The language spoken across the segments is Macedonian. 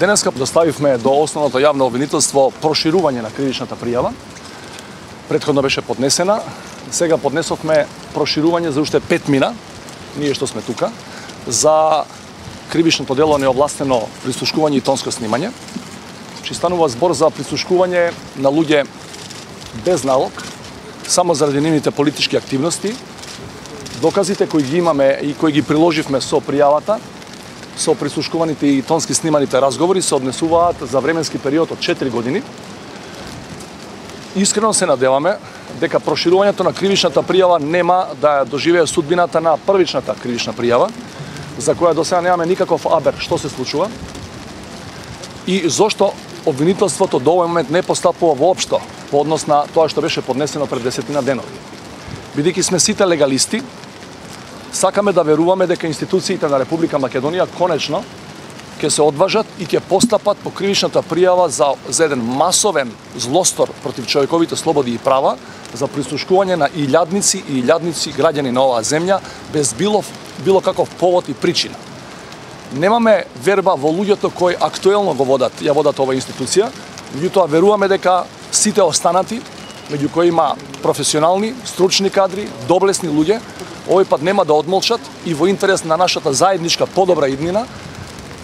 Денеска доставивме до основното јавно обвинителство проширување на кривичната пријава. Претходно беше поднесена, сега поднесовме проширување за уште 5 мина, ние што сме тука, за кривичното дело неовластено прислушкување и тонско снимање. Чи станува збор за прислушкување на луѓе без налог, само заради нивните политички активности. Доказите кои ги имаме и кои ги приложивме со пријавата, со прислушкуваните и тонски сниманите разговори се однесуваат за временски период од 4 години. Искрено се надеваме дека проширувањето на кривичната пријава нема да ја доживее судбината на првичната кривична пријава, за која до сега немаме никаков абер што се случува и зошто обвинителството до овој момент не постапува воопшто по однос на тоа што беше поднесено пред 10 денови. Бидејќи сме сите легалисти, сакаме да веруваме дека институциите на Република Македонија конечно ќе се одважат и ќе постапат по кривичната пријава за еден масовен злостор против човековите слободи и права, за прислушкување на илјадници и илјадници граѓани на оваа земја без било каков повод и причина. Немаме верба во луѓето кои актуелно ја водат оваа институција, меѓутоа веруваме дека сите останати, меѓу кои има професионални, стручни кадри, доблесни луѓе, овој пат нема да одмолчат и во интерес на нашата заедничка подобра иднина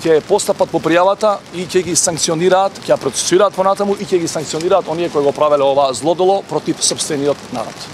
ќе постапат по пријавата и ќе ги санкционираат, ќе ја процесуираат понатаму и ќе ги санкционираат оние кои го правеле ова злодело против сопствениот народ.